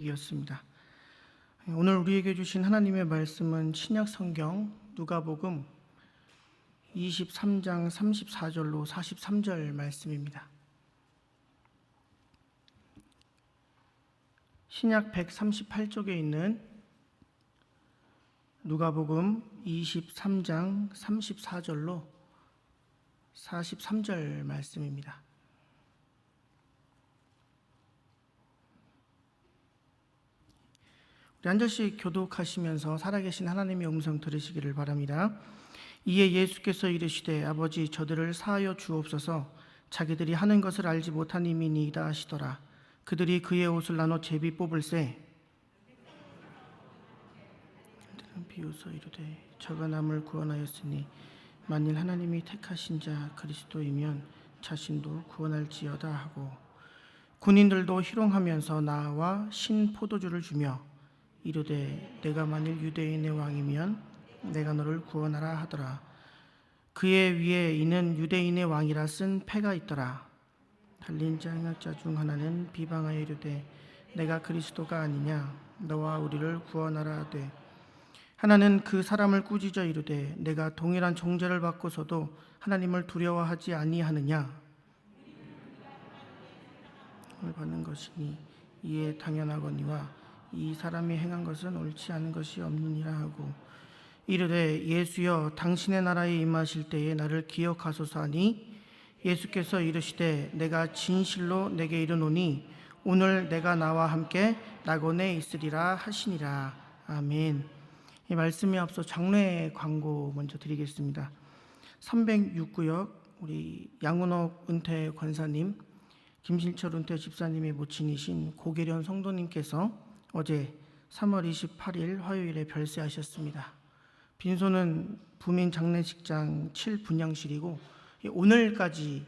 이었습니다. 오늘 우리에게 주신 하나님의 말씀은 신약 성경 누가복음 23장 34절로 43절 말씀입니다. 신약 138쪽에 있는 누가복음 23장 34절로 43절 말씀입니다. 우리 한 절씩 교독하시면서 살아계신 하나님의 음성 들으시기를 바랍니다. 이에 예수께서 이르시되 아버지 저들을 사하여 주옵소서. 자기들이 하는 것을 알지 못하님이니이다 하시더라. 그들이 그의 옷을 나눠 제비 뽑을새 그들은 비웃어 이르되 저가 남을 구원하였으니 만일 하나님이 택하신 자 그리스도이면 자신도 구원할지어다 하고 군인들도 희롱하면서 나와 신 포도주를 주며 이르되 내가 만일 유대인의 왕이면 내가 너를 구원하라 하더라. 그의 위에 이는 유대인의 왕이라 쓴 패가 있더라. 달린 짱약자 중 하나는 비방하여 이르되 내가 그리스도가 아니냐 너와 우리를 구원하라 하되 하나는 그 사람을 꾸짖어 이르되 내가 동일한 정죄를 받고서도 하나님을 두려워하지 아니하느냐 받는 것이니 이에 당연하거니와 이 사람이 행한 것은 옳지 않은 것이 없느니라 하고 이르되 예수여 당신의 나라에 임하실 때에 나를 기억하소서 하니 예수께서 이르시되 내가 진실로 내게 이르노니 오늘 내가 나와 함께 낙원에 있으리라 하시니라. 아멘. 이 말씀에 앞서 장례 광고 먼저 드리겠습니다. 306구역 우리 양은옥 은퇴 권사님, 김신철 은퇴 집사님의 모친이신 고계련 성도님께서 어제 3월 28일 화요일에 별세하셨습니다. 빈소는 부민 장례식장 7분향실이고 오늘까지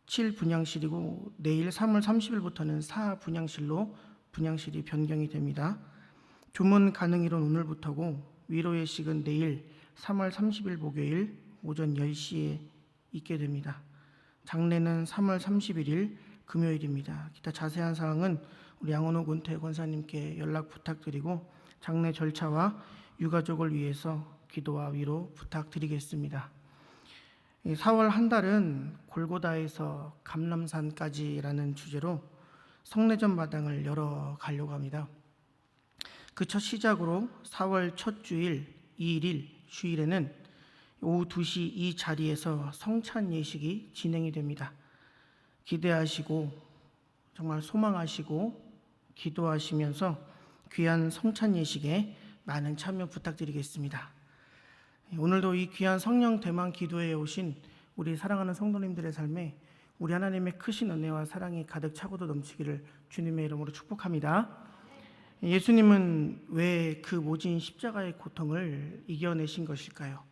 7분향실이고 내일 3월 30일부터는 4분향실로 분향실이 변경이 됩니다. 조문 가능일은 오늘부터고 위로의 식은 내일 3월 30일 목요일 오전 10시에 있게 됩니다. 장례는 3월 31일 금요일입니다. 기타 자세한 사항은 우리 양원옥 은퇴 권사님께 연락 부탁드리고 장례 절차와 유가족을 위해서 기도와 위로 부탁드리겠습니다. 4월 한 달은 골고다에서 감람산까지라는 주제로 성례전 마당을 열어가려고 합니다. 그 첫 시작으로 4월 첫 주일 2일 주일에는 오후 2시 이 자리에서 성찬 예식이 진행이 됩니다. 기대하시고 정말 소망하시고 기도하시면서 귀한 성찬 예식에 많은 참여 부탁드리겠습니다. 오늘도 이 귀한 성령 대망 기도회에 오신 우리 사랑하는 성도님들의 삶에 우리 하나님의 크신 은혜와 사랑이 가득 차고도 넘치기를 주님의 이름으로 축복합니다. 예수님은 왜 그 모진 십자가의 고통을 이겨내신 것일까요?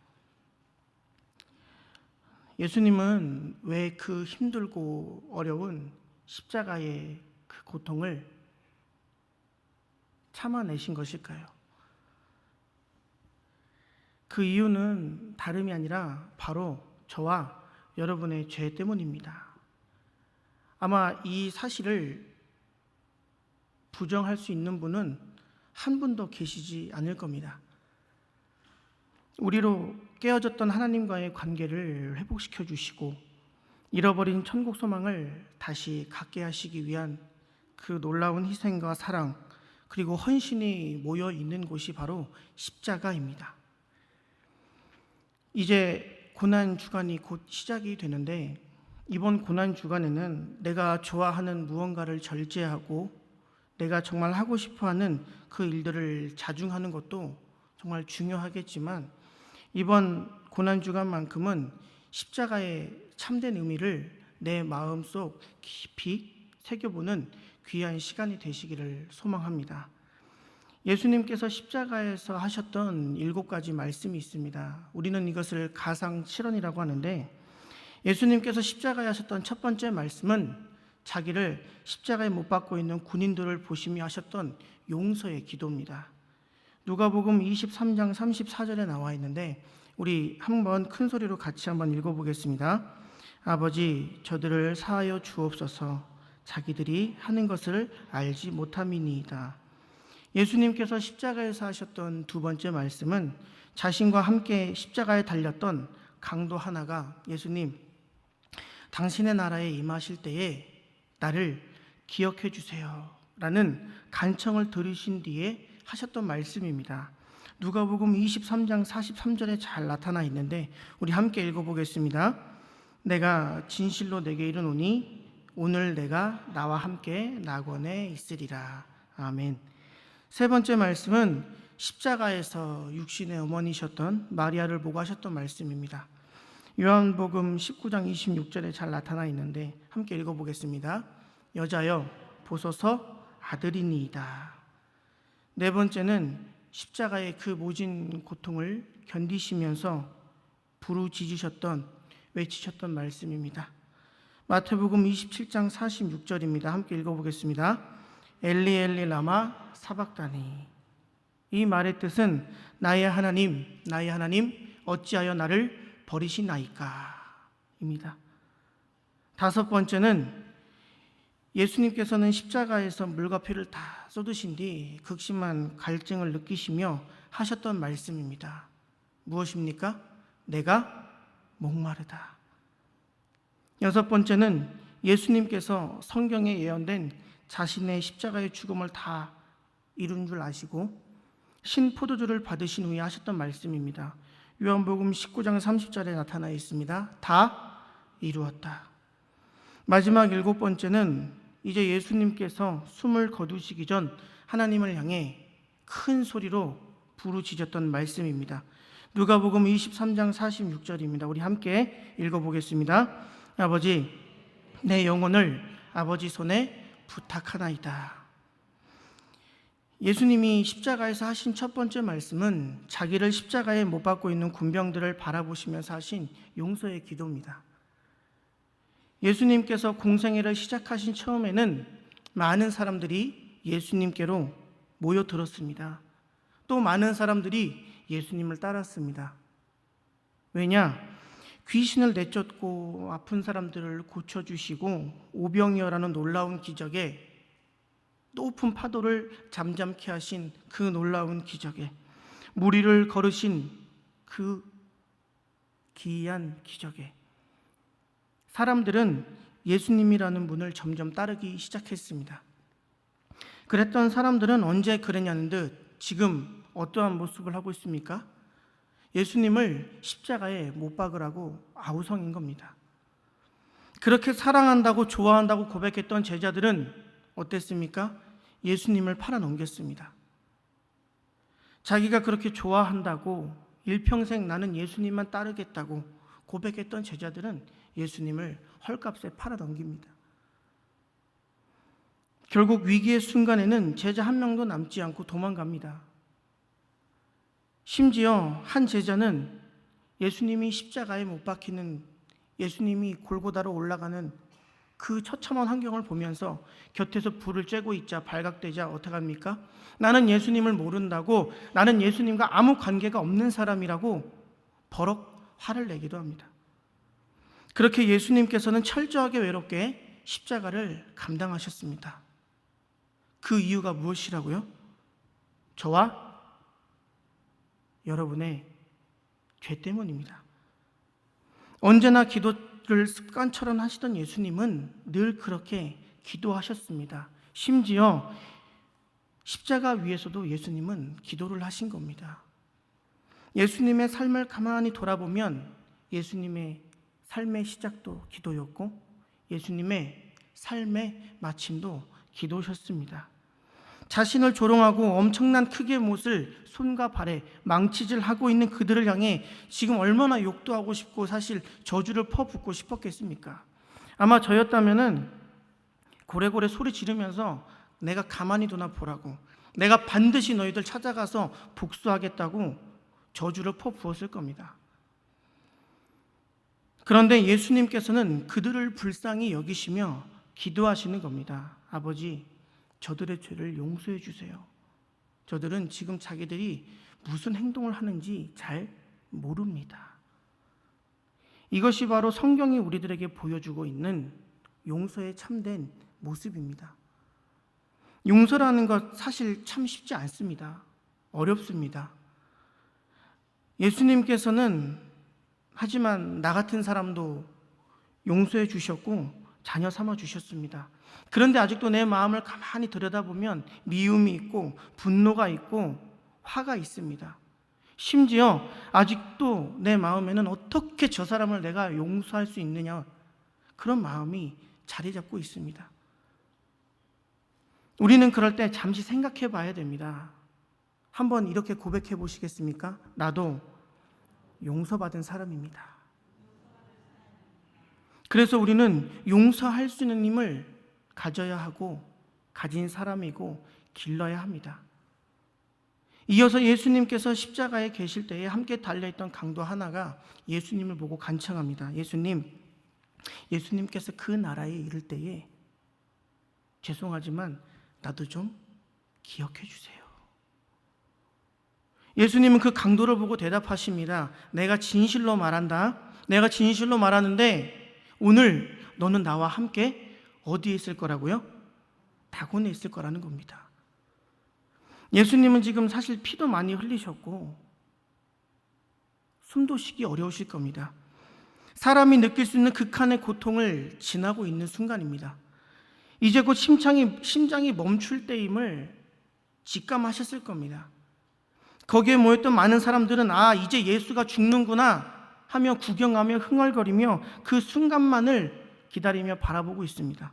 예수님은 왜 그 힘들고 어려운 십자가의 그 고통을 참아내신 것일까요? 그 이유는 다름이 아니라 바로 저와 여러분의 죄 때문입니다. 아마 이 사실을 부정할 수 있는 분은 한 분도 계시지 않을 겁니다. 우리로 깨어졌던 하나님과의 관계를 회복시켜 주시고 잃어버린 천국 소망을 다시 갖게 하시기 위한 그 놀라운 희생과 사랑 그리고 헌신이 모여 있는 곳이 바로 십자가입니다. 이제 고난 주간이 곧 시작이 되는데 이번 고난 주간에는 내가 좋아하는 무언가를 절제하고 내가 정말 하고 싶어하는 그 일들을 자중하는 것도 정말 중요하겠지만 이번 고난 주간만큼은 십자가의 참된 의미를 내 마음속 깊이 새겨보는 귀한 시간이 되시기를 소망합니다. 예수님께서 십자가에서 하셨던 7가지 말씀이 있습니다. 우리는 이것을 가상칠언이라고 하는데 예수님께서 십자가에 하셨던 첫 번째 말씀은 자기를 십자가에 못 박고 있는 군인들을 보시며 하셨던 용서의 기도입니다. 누가복음 23장 34절에 나와 있는데 우리 한번 큰 소리로 같이 한번 읽어보겠습니다. 아버지 저들을 사하여 주옵소서. 자기들이 하는 것을 알지 못함이니이다. 예수님께서 십자가에서 하셨던 두 번째 말씀은 자신과 함께 십자가에 달렸던 강도 하나가 예수님, 당신의 나라에 임하실 때에 나를 기억해 주세요 라는 간청을 들으신 뒤에 하셨던 말씀입니다. 누가복음 23장 43절에 잘 나타나 있는데 우리 함께 읽어보겠습니다. 내가 진실로 내게 이르노니 오늘 내가 나와 함께 낙원에 있으리라. 아멘. 세 번째 말씀은 십자가에서 육신의 어머니셨던 마리아를 보고 하셨던 말씀입니다. 요한복음 19장 26절에 잘 나타나 있는데 함께 읽어보겠습니다. 여자여 보소서 아들이니이다. 네 번째는 십자가의 그 모진 고통을 견디시면서 부르짖으셨던, 외치셨던 말씀입니다. 마태복음 27장 46절입니다. 함께 읽어보겠습니다. 엘리 엘리 라마 사박다니. 이 말의 뜻은 나의 하나님, 나의 하나님 어찌하여 나를 버리시나이까 입니다. 다섯 번째는 예수님께서는 십자가에서 물과 피를 다 쏟으신 뒤 극심한 갈증을 느끼시며 하셨던 말씀입니다. 무엇입니까? 내가 목마르다. 여섯 번째는 예수님께서 성경에 예언된 자신의 십자가의 죽음을 다 이룬 줄 아시고 신포도주를 받으신 후에 하셨던 말씀입니다. 요한복음 19장 30절에 나타나 있습니다. 다 이루었다. 마지막 일곱 번째는 이제 예수님께서 숨을 거두시기 전 하나님을 향해 큰 소리로 부르짖었던 말씀입니다. 누가복음 23장 46절입니다. 우리 함께 읽어보겠습니다. 아버지, 내 영혼을 아버지 손에 부탁하나이다. 예수님이 십자가에서 하신 첫 번째 말씀은 자기를 십자가에 못 박고 있는 군병들을 바라보시면서 하신 용서의 기도입니다. 예수님께서 공생애를 시작하신 처음에는 많은 사람들이 예수님께로 모여들었습니다. 또 많은 사람들이 예수님을 따랐습니다. 왜냐? 귀신을 내쫓고 아픈 사람들을 고쳐주시고 오병이어라는 놀라운 기적에, 높은 파도를 잠잠케 하신 그 놀라운 기적에, 물 위를 걸으신 그 기이한 기적에 사람들은 예수님이라는 분을 점점 따르기 시작했습니다. 그랬던 사람들은 언제 그랬냐는 듯 지금 어떠한 모습을 하고 있습니까? 예수님을 십자가에 못 박으라고 아우성인 겁니다. 그렇게 사랑한다고 좋아한다고 고백했던 제자들은 어땠습니까? 예수님을 팔아넘겼습니다. 자기가 그렇게 좋아한다고 일평생 나는 예수님만 따르겠다고 고백했던 제자들은 예수님을 헐값에 팔아넘깁니다. 결국 위기의 순간에는 제자 한 명도 남지 않고 도망갑니다. 심지어 한 제자는 예수님이 십자가에 못 박히는, 예수님이 골고다로 올라가는 그 처참한 환경을 보면서 곁에서 불을 쬐고 있자 발각되자 어떻게 합니까? 나는 예수님을 모른다고, 나는 예수님과 아무 관계가 없는 사람이라고 버럭 화를 내기도 합니다. 그렇게 예수님께서는 철저하게 외롭게 십자가를 감당하셨습니다. 그 이유가 무엇이라고요? 저와 여러분의 죄 때문입니다. 언제나 기도를 습관처럼 하시던 예수님은 늘 그렇게 기도하셨습니다. 심지어 십자가 위에서도 예수님은 기도를 하신 겁니다. 예수님의 삶을 가만히 돌아보면 예수님의 삶의 시작도 기도였고 예수님의 삶의 마침도 기도셨습니다. 자신을 조롱하고 엄청난 크기의 못을 손과 발에 망치질하고 있는 그들을 향해 지금 얼마나 욕도 하고 싶고 사실 저주를 퍼붓고 싶었겠습니까? 아마 저였다면은 고래고래 소리 지르면서 내가 가만히 두나 보라고, 내가 반드시 너희들 찾아가서 복수하겠다고 저주를 퍼부었을 겁니다. 그런데 예수님께서는 그들을 불쌍히 여기시며 기도하시는 겁니다. 아버지, 저들의 죄를 용서해 주세요. 저들은 지금 자기들이 무슨 행동을 하는지 잘 모릅니다. 이것이 바로 성경이 우리들에게 보여주고 있는 용서의 참된 모습입니다. 용서라는 것 사실 참 쉽지 않습니다. 어렵습니다. 예수님께서는 하지만 나 같은 사람도 용서해 주셨고 자녀 삼아 주셨습니다. 그런데 아직도 내 마음을 가만히 들여다보면 미움이 있고 분노가 있고 화가 있습니다. 심지어 아직도 내 마음에는 어떻게 저 사람을 내가 용서할 수 있느냐, 그런 마음이 자리 잡고 있습니다. 우리는 그럴 때 잠시 생각해 봐야 됩니다. 한번 이렇게 고백해 보시겠습니까? 나도 용서받은 사람입니다. 그래서 우리는 용서할 수 있는 힘을 가져야 하고 가진 사람이고 길러야 합니다. 이어서 예수님께서 십자가에 계실 때에 함께 달려있던 강도 하나가 예수님을 보고 간청합니다. 예수님께서 그 나라에 이를 때에 죄송하지만 나도 좀 기억해 주세요. 예수님은 그 강도를 보고 대답하십니다. 내가 진실로 말한다. 내가 진실로 말하는데 오늘 너는 나와 함께 어디에 있을 거라고요? 낙원에 있을 거라는 겁니다. 예수님은 지금 사실 피도 많이 흘리셨고 숨도 쉬기 어려우실 겁니다. 사람이 느낄 수 있는 극한의 고통을 지나고 있는 순간입니다. 이제 곧 심장이 멈출 때임을 직감하셨을 겁니다. 거기에 모였던 많은 사람들은 이제 예수가 죽는구나 하며 구경하며 흥얼거리며 그 순간만을 기다리며 바라보고 있습니다.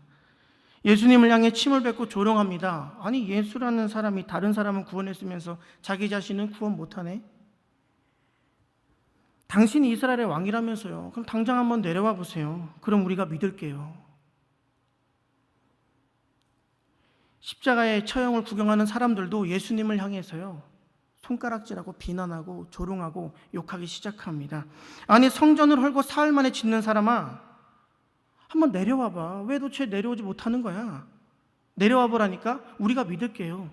예수님을 향해 침을 뱉고 조롱합니다. 아니, 예수라는 사람이 다른 사람은 구원했으면서 자기 자신은 구원 못하네? 당신이 이스라엘의 왕이라면서요. 그럼 당장 한번 내려와 보세요. 그럼 우리가 믿을게요. 십자가의 처형을 구경하는 사람들도 예수님을 향해서요, 손가락질하고 비난하고 조롱하고 욕하기 시작합니다. 아니, 성전을 헐고 사흘 만에 짓는 사람아, 한번 내려와봐. 왜 도대체 내려오지 못하는 거야? 내려와 보라니까 우리가 믿을게요.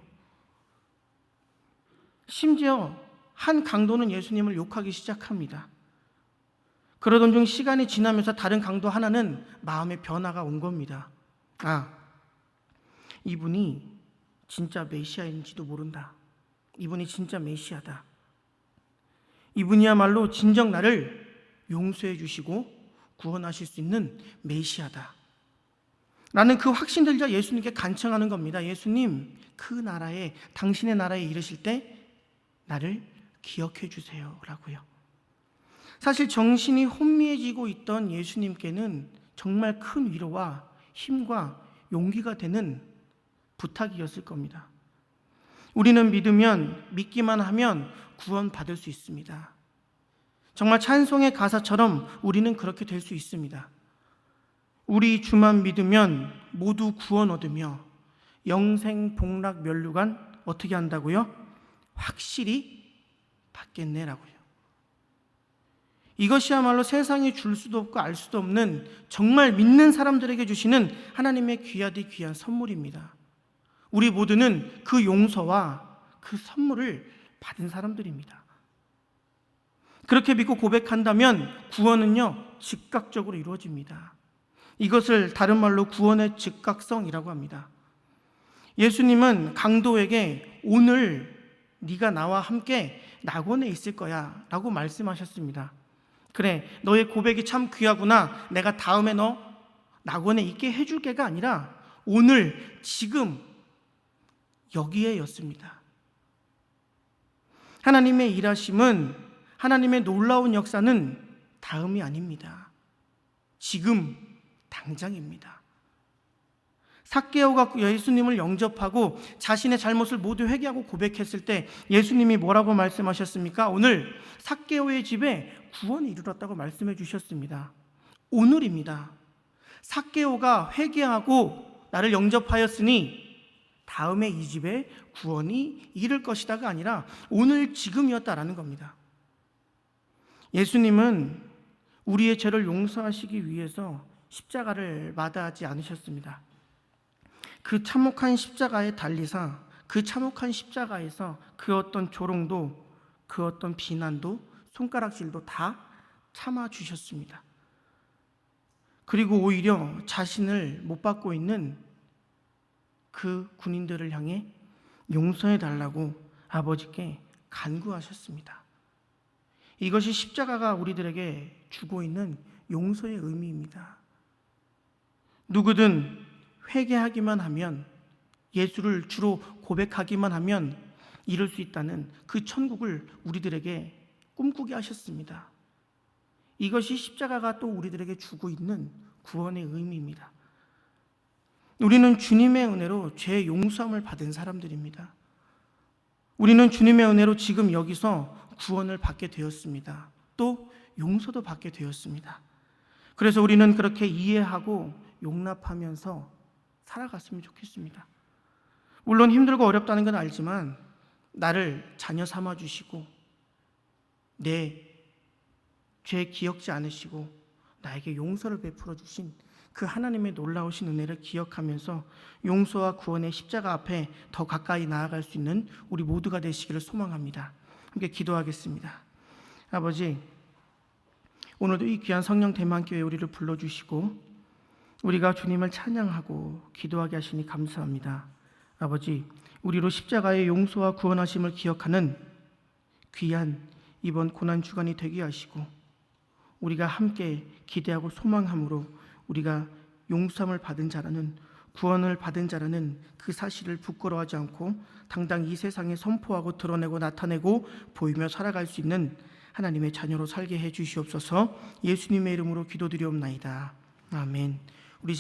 심지어 한 강도는 예수님을 욕하기 시작합니다. 그러던 중 시간이 지나면서 다른 강도 하나는 마음의 변화가 온 겁니다. 이분이 진짜 메시아인지도 모른다. 이분이 진짜 메시아다. 이분이야말로 진정 나를 용서해 주시고 구원하실 수 있는 메시아다. 나는 그 확신 들자 예수님께 간청하는 겁니다. 예수님, 그 나라에, 당신의 나라에 이르실 때 나를 기억해 주세요 라고요. 사실 정신이 혼미해지고 있던 예수님께는 정말 큰 위로와 힘과 용기가 되는 부탁이었을 겁니다. 우리는 믿기만 하면 구원받을 수 있습니다. 정말 찬송의 가사처럼 우리는 그렇게 될 수 있습니다. 우리 주만 믿으면 모두 구원 얻으며 영생 복락 면류관 어떻게 한다고요? 확실히 받겠네라고요. 이것이야말로 세상이 줄 수도 없고 알 수도 없는 정말 믿는 사람들에게 주시는 하나님의 귀하디 귀한 선물입니다. 우리 모두는 그 용서와 그 선물을 받은 사람들입니다. 그렇게 믿고 고백한다면 구원은요, 즉각적으로 이루어집니다. 이것을 다른 말로 구원의 즉각성이라고 합니다. 예수님은 강도에게 오늘 네가 나와 함께 낙원에 있을 거야 라고 말씀하셨습니다. 그래, 너의 고백이 참 귀하구나. 내가 다음에 너 낙원에 있게 해줄게가 아니라 오늘 지금 여기에였습니다. 하나님의 일하심은, 하나님의 놀라운 역사는 다음이 아닙니다. 지금 당장입니다. 삭개오가 예수님을 영접하고 자신의 잘못을 모두 회개하고 고백했을 때 예수님이 뭐라고 말씀하셨습니까? 오늘 삭개오의 집에 구원이 이르렀다고 말씀해 주셨습니다. 오늘입니다. 삭개오가 회개하고 나를 영접하였으니 다음에 이 집에 구원이 이를 것이다가 아니라 오늘 지금이었다라는 겁니다. 예수님은 우리의 죄를 용서하시기 위해서 십자가를 마다하지 않으셨습니다. 그 참혹한 십자가의 달리사, 그 참혹한 십자가에서 그 어떤 조롱도, 그 어떤 비난도, 손가락질도 다 참아주셨습니다. 그리고 오히려 자신을 못 받고 있는 그 군인들을 향해 용서해 달라고 아버지께 간구하셨습니다. 이것이 십자가가 우리들에게 주고 있는 용서의 의미입니다. 누구든 회개하기만 하면, 예수를 주로 고백하기만 하면 이룰 수 있다는 그 천국을 우리들에게 꿈꾸게 하셨습니다. 이것이 십자가가 또 우리들에게 주고 있는 구원의 의미입니다. 우리는 주님의 은혜로 죄 용서함을 받은 사람들입니다. 우리는 주님의 은혜로 지금 여기서 구원을 받게 되었습니다. 또 용서도 받게 되었습니다. 그래서 우리는 그렇게 이해하고 용납하면서 살아갔으면 좋겠습니다. 물론 힘들고 어렵다는 건 알지만 나를 자녀 삼아 주시고 내 죄 기억지 않으시고 나에게 용서를 베풀어 주신 그 하나님의 놀라우신 은혜를 기억하면서 용서와 구원의 십자가 앞에 더 가까이 나아갈 수 있는 우리 모두가 되시기를 소망합니다. 함께 기도하겠습니다. 아버지, 오늘도 이 귀한 성령 대만교회 우리를 불러주시고 우리가 주님을 찬양하고 기도하게 하시니 감사합니다. 아버지, 우리로 십자가의 용서와 구원하심을 기억하는 귀한 이번 고난주간이 되게 하시고 우리가 함께 기대하고 소망함으로 우리가 용서함을 받은 자라는, 구원을 받은 자라는 그 사실을 부끄러워하지 않고 당당히 이 세상에 선포하고 드러내고 나타내고 보이며 살아갈 수 있는 하나님의 자녀로 살게 해 주시옵소서. 예수님의 이름으로 기도드리옵나이다. 아멘.